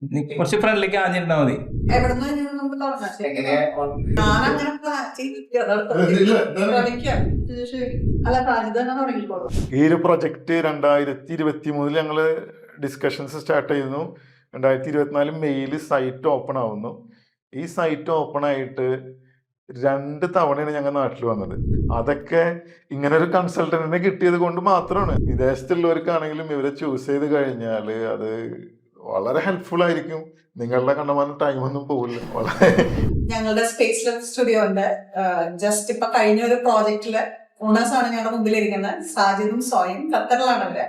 കുറച്ച് ഫ്രണ്ട്ലിക്ക് ആഞ്ഞിരുന്നാ മതി. എവിടുന്ന് നമുക്ക് ഈ ഒരു പ്രൊജക്ട് 2023 ഞങ്ങള് ഡിസ്കഷൻസ് സ്റ്റാർട്ട് ചെയ്യുന്നു. 2024 മെയ്യിൽ സൈറ്റ് ഓപ്പൺ ആവുന്നു. ഈ സൈറ്റ് ഓപ്പൺ ആയിട്ട് 2 തവണയാണ് ഞങ്ങൾ നാട്ടിൽ വന്നത്. അതൊക്കെ ഇങ്ങനെ ഒരു കൺസൾട്ടന്റിനെ കിട്ടിയത് കൊണ്ട് മാത്രമാണ്. വിദേശത്തുള്ളവർക്കാണെങ്കിലും ഇവരെ ചൂസ് ചെയ്ത് കഴിഞ്ഞാൽ അത് വളരെ ഹെൽപ്ഫുൾ ആയിരിക്കും. നിങ്ങളുടെ കണ്ടമാനം ടൈമൊന്നും പോകില്ല. ഞങ്ങളുടെ സ്പേസ് ലെഫ് സ്റ്റുഡിയോ ഉണ്ട്. ജസ്റ്റ് ഇപ്പൊ കഴിഞ്ഞ ഒരു പ്രോജക്റ്റില് ഓണേഴ്സ് ആണ് ഞങ്ങളുടെ മുമ്പിൽ ഇരിക്കുന്നത്. സാജിദും സോയും ഖത്തറിലാണ് അവര്.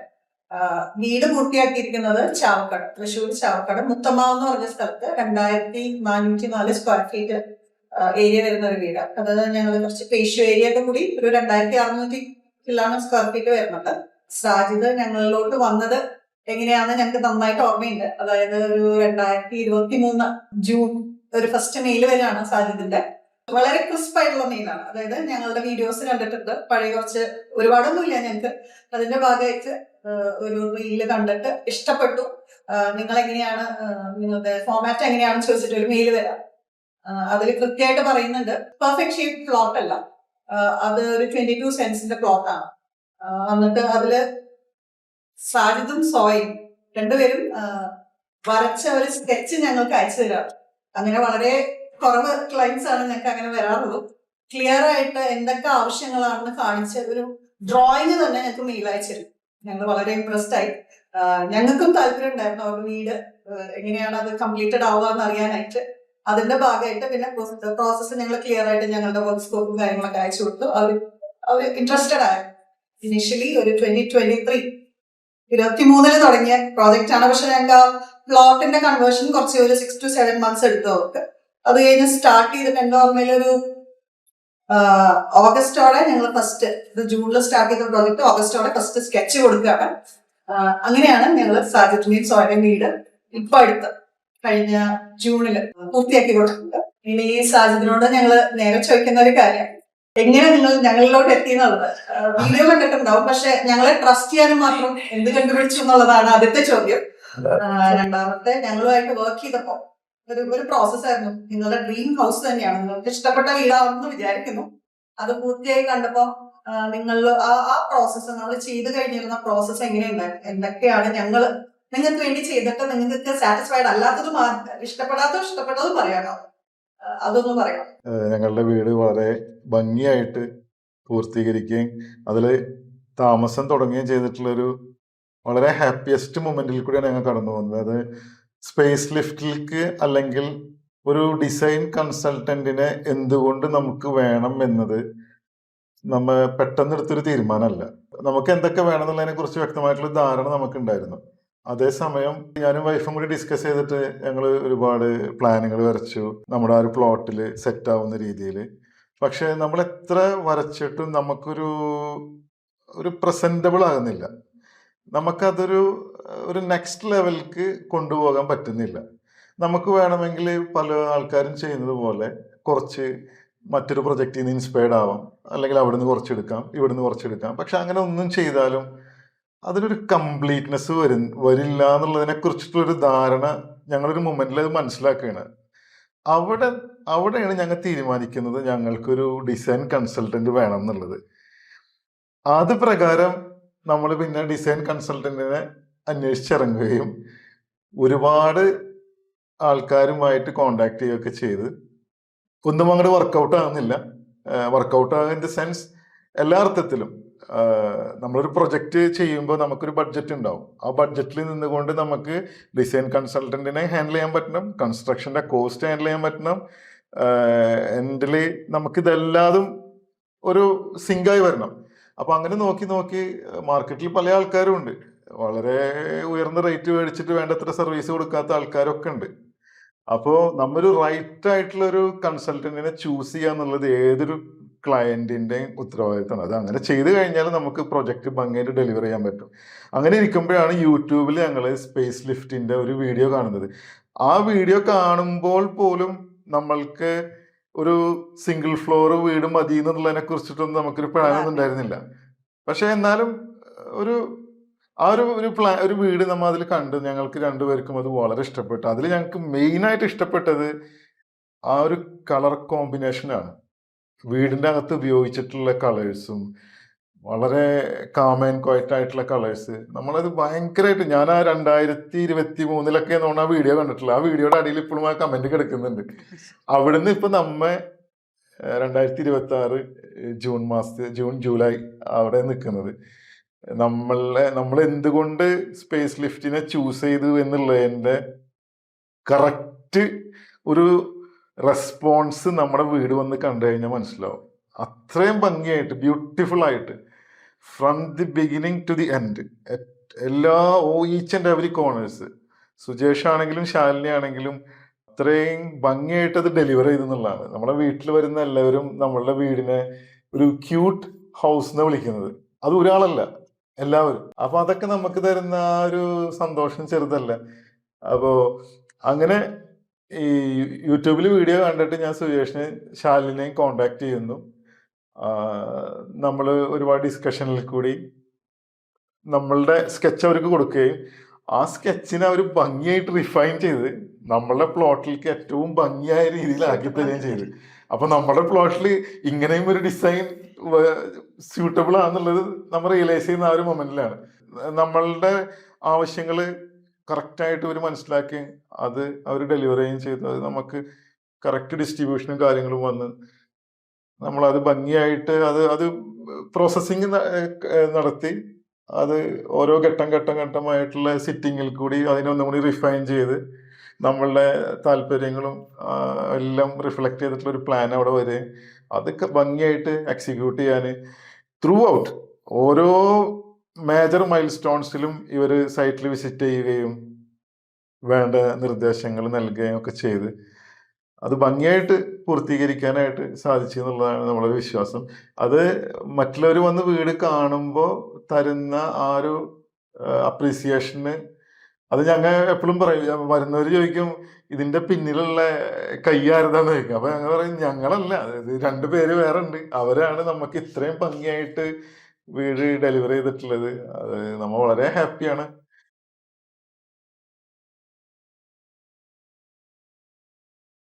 വീട് പൂർത്തിയാക്കിയിരിക്കുന്നത് ചാവക്കാട്, തൃശ്ശൂർ ചാവക്കാട് മുത്തമാവ് എന്ന് പറഞ്ഞ സ്ഥലത്ത് 2404 സ്ക്വയർ ഫീറ്റ് ഏരിയ വരുന്ന ഒരു വീട്. അതായത് ഞങ്ങൾ കുറച്ച് പേഷ്യൂ ഏരിയ ഒക്കെ കൂടി ഒരു 2600 സ്ക്വയർ ഫീറ്റ് വരുന്നുണ്ട്. സാജിദ് ഞങ്ങളിലോട്ട് വന്നത് എങ്ങനെയാണെന്ന് ഞങ്ങൾക്ക് നന്നായിട്ട് ഓർമ്മയുണ്ട്. അതായത് ഒരു 2023 ജൂൺ ഒരു ഫസ്റ്റ് മെയിൽ വരെയാണ് സാജിദിന്റെ. വളരെ ക്രിസ്പ് ആയിട്ടുള്ള മെയിലാണ്. അതായത് ഞങ്ങളുടെ വീഡിയോസ് കണ്ടിട്ടുണ്ട്, പഴയ കുറച്ച് ഒരുപാടൊന്നുമില്ല ഞങ്ങൾക്ക്. അതിന്റെ ഭാഗമായിട്ട് ഒരു റീല് കണ്ടിട്ട് ഇഷ്ടപ്പെട്ടു, നിങ്ങൾ എങ്ങനെയാണ് നിങ്ങളുടെ ഫോമാറ്റ് എങ്ങനെയാണെന്ന് ചോദിച്ചിട്ട് ഒരു മെയിൽ വരാം. അതിൽ കൃത്യമായിട്ട് പറയുന്നുണ്ട് പെർഫെക്റ്റ് ഷേപ്പ് പ്ലോട്ട് അല്ല, അത് ഒരു 22 സെന്റ്സിന്റെ പ്ലോട്ടാണ്. എന്നിട്ട് അതില് സാജിദും സോയും രണ്ടുപേരും വരച്ച ഒരു സ്കെച്ച് ഞങ്ങൾക്ക് അയച്ചു തരാം. അങ്ങനെ വളരെ കുറവ് ക്ലയൻസ് ആണ് ഞങ്ങൾക്ക് അങ്ങനെ വരാറുള്ളൂ. ക്ലിയർ ആയിട്ട് എന്തൊക്കെ ആവശ്യങ്ങളാണെന്ന് കാണിച്ച ഒരു ഡ്രോയിങ് തന്നെ ഞങ്ങൾക്ക് മെയിൽ അയച്ചിരുന്നു. ഞങ്ങൾ വളരെ ഇംപ്രസ്ഡ് ആയി. ഞങ്ങൾക്കും താല്പര്യം ഉണ്ടായിരുന്നു അവരുടെ വീട് എങ്ങനെയാണ് അത് കംപ്ലീറ്റഡ് ആവുക എന്ന് അറിയാനായിട്ട്. അതിന്റെ ഭാഗമായിട്ട് പിന്നെ പ്രോസസ്സ് ഞങ്ങൾ ക്ലിയർ ആയിട്ട് ഞങ്ങളുടെ വർക്ക് സ്കോപ്പും കാര്യങ്ങളൊക്കെ അയച്ചു കൊടുത്തു. അവർ ഇൻട്രസ്റ്റഡ് ആയി. ഇനിഷ്യലി ഒരു 2023 തുടങ്ങിയ പ്രോജക്റ്റ് ആണ്. പക്ഷെ ഞങ്ങൾക്ക് ആ പ്ലോട്ടിന്റെ കൺവേർഷൻ കുറച്ച് ഒരു 6 to 7 months എടുത്തു അവർക്ക്. അത് കഴിഞ്ഞ് സ്റ്റാർട്ട് ചെയ്തിട്ട് എന്റെ ഓർമ്മയിൽ ഒരു ഓഗസ്റ്റോടെ ഞങ്ങൾ ഫസ്റ്റ്, ഇത് ജൂണിൽ സ്റ്റാർട്ട് ചെയ്ത പ്രോജക്റ്റ് ഓഗസ്റ്റോടെ ഫസ്റ്റ് സ്കെച്ച് കൊടുക്കുകയാണ്. അങ്ങനെയാണ് ഞങ്ങൾ സാജിദിന്റെയും സോയുടെയും വീട് ഇപ്പൊ അടുത്ത് കഴിഞ്ഞ ജൂണില് പൂർത്തിയാക്കി കൊടുക്കുന്നത്. ഇനി സാജിദിനോട് ഞങ്ങൾ നേരെ ചോദിക്കുന്ന ഒരു കാര്യം, എങ്ങനെ നിങ്ങൾ ഞങ്ങളിലോട്ട് എത്തി എന്നുള്ളത്. വീഡിയോ കണ്ടിട്ടുണ്ടാവും, പക്ഷെ ഞങ്ങളെ ട്രസ്റ്റ് ചെയ്യാനും മാത്രം എന്ത് കണ്ടുപിടിച്ചു എന്നുള്ളതാണ് ആദ്യത്തെ ചോദ്യം. രണ്ടാമത്തെ, ഞങ്ങളുമായിട്ട് വർക്ക് ചെയ്തപ്പോ ഒരു പ്രോസസ് ആയിരുന്നു. നിങ്ങളുടെ ഡ്രീം ഹൗസ് തന്നെയാണ്, നിങ്ങൾക്ക് ഇഷ്ടപ്പെട്ട വീടാണെന്ന് വിചാരിക്കുന്നു. അത് പൂർത്തിയായി കണ്ടപ്പോ നിങ്ങൾ ആ പ്രോസസ്സ് നമ്മൾ ചെയ്തു കഴിഞ്ഞിരുന്ന പ്രോസസ്സ് എങ്ങനെയുണ്ടായിരുന്നു, എന്തൊക്കെയാണ് ഞങ്ങൾ നിങ്ങൾക്ക് വേണ്ടി ചെയ്തിട്ട് നിങ്ങൾക്ക് സാറ്റിസ്ഫൈഡ് അല്ലാത്തതും ഇഷ്ടപ്പെട്ടതും പറയാമോ? അതൊന്നും പറയാം. ഞങ്ങളുടെ വീട് വളരെ ഭംഗിയായിട്ട് പൂർത്തീകരിക്കുകയും അതിൽ താമസം തുടങ്ങുകയും ചെയ്തിട്ടുള്ളൊരു വളരെ ഹാപ്പിയസ്റ്റ് മൊമെന്റിൽ കൂടിയാണ് ഞങ്ങൾ കടന്നു പോകുന്നത്. അത് സ്പേസ് ലിഫ്റ്റിലേക്ക് അല്ലെങ്കിൽ ഒരു ഡിസൈൻ കൺസൾട്ടന്റിനെ എന്തുകൊണ്ട് നമുക്ക് വേണം എന്നത് നമ്മൾ പെട്ടെന്ന് എടുത്തൊരു തീരുമാനമല്ല. നമുക്ക് എന്തൊക്കെ വേണം എന്നുള്ളതിനെ കുറിച്ച് വ്യക്തമായിട്ടുള്ള ധാരണ നമുക്കുണ്ടായിരുന്നു. അതേസമയം ഞാനും വൈഫും കൂടി ഡിസ്കസ് ചെയ്തിട്ട് ഞങ്ങൾ ഒരുപാട് പ്ലാനുകൾ വരച്ചു, നമ്മുടെ ആ ഒരു പ്ലോട്ടിൽ സെറ്റ് ആവുന്ന രീതിയിൽ. പക്ഷെ നമ്മൾ എത്ര വരച്ചിട്ടും നമുക്കൊരു പ്രസന്റബിൾ ആകുന്നില്ല. നമുക്കതൊരു നെക്സ്റ്റ് ലെവലിലേക്ക് കൊണ്ടുപോകാൻ പറ്റുന്നില്ല. നമുക്ക് വേണമെങ്കിൽ പല ആൾക്കാരും ചെയ്യുന്നത് പോലെ കുറച്ച് മറ്റൊരു പ്രൊജക്റ്റിൽ നിന്ന് ഇൻസ്പയർഡ് ആവാം, അല്ലെങ്കിൽ അവിടെ നിന്ന് കുറച്ചെടുക്കാം, ഇവിടെ നിന്ന് കുറച്ചെടുക്കാം. പക്ഷെ അങ്ങനെ ഒന്നും ചെയ്താലും അതിനൊരു കംപ്ലീറ്റ്നെസ് വരില്ല എന്നുള്ളതിനെ കുറിച്ചിട്ടുള്ളൊരു ധാരണ ഞങ്ങളൊരു മൊമെന്റിൽ അത് മനസ്സിലാക്കുകയാണ്. അവിടെയാണ് ഞങ്ങൾ തീരുമാനിക്കുന്നത് ഞങ്ങൾക്കൊരു ഡിസൈൻ കൺസൾട്ടന്റ് വേണം എന്നുള്ളത്. അത് പ്രകാരം നമ്മൾ പിന്നെ ഡിസൈൻ കൺസൾട്ടന്റിനെ അന്വേഷിച്ചിറങ്ങുകയും ഒരുപാട് ആൾക്കാരുമായിട്ട് കോണ്ടാക്ട് ചെയ്യുകയൊക്കെ ചെയ്ത് ഒന്നും അങ്ങോട്ട് വർക്കൗട്ട് ആകുന്നില്ല. വർക്കൗട്ട് ആകുന്ന ഇൻ ദ സെൻസ് എല്ലാ അർത്ഥത്തിലും നമ്മളൊരു പ്രൊജക്റ്റ് ചെയ്യുമ്പോൾ നമുക്കൊരു ബഡ്ജറ്റ് ഉണ്ടാവും. ആ ബഡ്ജറ്റിൽ നിന്നുകൊണ്ട് നമുക്ക് ഡിസൈൻ കൺസൾട്ടന്റിനെ ഹാൻഡിൽ ചെയ്യാൻ പറ്റണം, കൺസ്ട്രക്ഷൻ്റെ കോസ്റ്റ് ഹാൻഡിൽ ചെയ്യാൻ പറ്റണം. എൻഡിൽ നമുക്കിതെല്ലാതും ഒരു സിങ്കായി വരണം. അപ്പോൾ അങ്ങനെ നോക്കി മാർക്കറ്റിൽ പല ആൾക്കാരും ഉണ്ട്. വളരെ ഉയർന്ന റേറ്റ് മേടിച്ചിട്ട് വേണ്ടത്ര സർവീസ് കൊടുക്കാത്ത ആൾക്കാരൊക്കെ ഉണ്ട്. അപ്പോൾ നമ്മളൊരു റൈറ്റ് ആയിട്ടുള്ള ഒരു കൺസൾട്ടന്റിനെ ചൂസ് ചെയ്യുക എന്നുള്ളത് ഏതൊരു ക്ലയന്റിന്റെയും ഉത്തരവാദിത്തമാണ്. അത് അങ്ങനെ ചെയ്തു കഴിഞ്ഞാൽ നമുക്ക് പ്രൊജക്റ്റ് ഭംഗിയായിട്ട് ഡെലിവർ ചെയ്യാൻ പറ്റും. അങ്ങനെ ഇരിക്കുമ്പോഴാണ് യൂട്യൂബിൽ ഞങ്ങൾ സ്പേസ് ലിഫ്റ്റിന്റെ ഒരു വീഡിയോ കാണുന്നത്. ആ വീഡിയോ കാണുമ്പോൾ പോലും നമ്മൾക്ക് ഒരു സിംഗിൾ ഫ്ലോർ വീട് മതി എന്നുള്ളതിനെ കുറിച്ചിട്ടൊന്നും നമുക്കൊരു പ്ലാനൊന്നും ഉണ്ടായിരുന്നില്ല. പക്ഷെ എന്നാലും ആ ഒരു വീട് നമ്മൾ അതിൽ കണ്ടു. ഞങ്ങൾക്ക് രണ്ടുപേർക്കും അത് വളരെ ഇഷ്ടപ്പെട്ടു. അതിൽ ഞങ്ങൾക്ക് മെയിനായിട്ട് ഇഷ്ടപ്പെട്ടത് ആ ഒരു കളർ കോമ്പിനേഷനാണ്. വീടിൻ്റെ അകത്ത് ഉപയോഗിച്ചിട്ടുള്ള കളേഴ്സും വളരെ കാം ആൻഡ് ക്വയറ്റ് ആയിട്ടുള്ള കളേഴ്സ്. നമ്മളത് ഭയങ്കരമായിട്ട്, ഞാൻ ആ 2023 ആ വീഡിയോ കണ്ടിട്ടില്ല. ആ വീഡിയോയുടെ അടിയിൽ ഇപ്പോഴും ആ കമന്റ് കിടക്കുന്നുണ്ട്. അവിടുന്ന് ഇപ്പൊ 2026 ജൂൺ ജൂലൈ അവിടെ നിൽക്കുന്നത്. നമ്മൾ എന്തുകൊണ്ട് സ്പേസ് ലിഫ്റ്റിനെ ചൂസ് ചെയ്തു എന്നുള്ളതിന്റെ കറക്റ്റ് ഒരു റെസ്പോൺസ് നമ്മുടെ വീട് വന്ന് കണ്ടു കഴിഞ്ഞാൽ മനസ്സിലാവും. അത്രയും ഭംഗിയായിട്ട്, ബ്യൂട്ടിഫുൾ ആയിട്ട്, from the beginning to the end, എല്ലാ each and every corners, Sujesh ആണെങ്കിലും ശാലിനി ആണെങ്കിലും അത്രയും ഭംഗിയായിട്ട് അത് ഡെലിവർ ചെയ്തെന്നുള്ളതാണ്. നമ്മുടെ വീട്ടിൽ വരുന്ന എല്ലാവരും നമ്മളുടെ വീടിനെ ഒരു ക്യൂട്ട് ഹൗസ് എന്ന് വിളിക്കുന്നത്. അത് ഒരാളല്ല, എല്ലാവരും. അപ്പൊ അതൊക്കെ നമുക്ക് തരുന്ന ആ ഒരു സന്തോഷം ചെറുതല്ല. അപ്പോ അങ്ങനെ ഈ യൂട്യൂബിൽ വീഡിയോ കണ്ടിട്ട് ഞാൻ സുജേഷിനെ ശാലിനെയും കോണ്ടാക്ട് ചെയ്യുന്നു. നമ്മൾ ഒരുപാട് ഡിസ്കഷനിൽ കൂടി നമ്മളുടെ സ്കെച്ച് അവർക്ക് കൊടുക്കുകയും ആ സ്കെച്ചിനെ അവർ ഭംഗിയായിട്ട് റിഫൈൻ ചെയ്ത് നമ്മളുടെ പ്ലോട്ടിലേക്ക് ഏറ്റവും ഭംഗിയായ രീതിയിലാക്കി തരികയും ചെയ്തു. അപ്പൊ നമ്മുടെ പ്ലോട്ടിൽ ഇങ്ങനെയും ഒരു ഡിസൈൻ സ്യൂട്ടബിൾ ആണെന്നുള്ളത് നമ്മൾ റിയലൈസ് ചെയ്യുന്ന ആ ഒരു മൊമെന്റിലാണ്. നമ്മളുടെ ആവശ്യങ്ങൾ കറക്റ്റായിട്ട് ഇവർ മനസ്സിലാക്കി അത് അവർ ഡെലിവർ ചെയ്യുകയും ചെയ്തു. അത് നമുക്ക് കറക്റ്റ് ഡിസ്ട്രിബ്യൂഷനും കാര്യങ്ങളും വന്ന് നമ്മളത് ഭംഗിയായിട്ട് അത് പ്രോസസ്സിങ് നടത്തി അത് ഓരോ ഘട്ടമായിട്ടുള്ള സിറ്റിങ്ങിൽ കൂടി അതിനൊന്നും കൂടി റിഫൈൻ ചെയ്ത് നമ്മളുടെ താല്പര്യങ്ങളും എല്ലാം റിഫ്ലക്ട് ചെയ്തിട്ടുള്ള ഒരു പ്ലാൻ അവിടെ വരികയും അതൊക്കെ ഭംഗിയായിട്ട് എക്സിക്യൂട്ട് ചെയ്യാൻ ത്രൂ ഔട്ട് ഓരോ മേജർ മൈൽ സ്റ്റോൺസിലും ഇവർ സൈറ്റിൽ വിസിറ്റ് ചെയ്യുകയും വേണ്ട നിർദ്ദേശങ്ങൾ നൽകുകയും ഒക്കെ ചെയ്ത് അത് ഭംഗിയായിട്ട് പൂർത്തീകരിക്കാനായിട്ട് സാധിച്ചു എന്നുള്ളതാണ് നമ്മുടെ വിശ്വാസം. അത് മറ്റുള്ളവർ വന്ന് വീട് കാണുമ്പോൾ തരുന്ന ആ ഒരു അപ്രീസിയേഷന് അത് ഞങ്ങൾ എപ്പോഴും പറയും. വരുന്നവർ ചോദിക്കും ഇതിന്റെ പിന്നിലുള്ള കൈ ആരതാന്ന് ചോദിക്കും. അപ്പൊ ഞങ്ങൾ പറയും ഞങ്ങളല്ല, അതായത് 2 പേര് വേറെ ഉണ്ട്, അവരാണ് നമുക്ക് ഇത്രയും ഭംഗിയായിട്ട് വീട് ഡെലിവർ ചെയ്തിട്ടുള്ളത്. അത് നമ്മൾ വളരെ ഹാപ്പിയാണ്.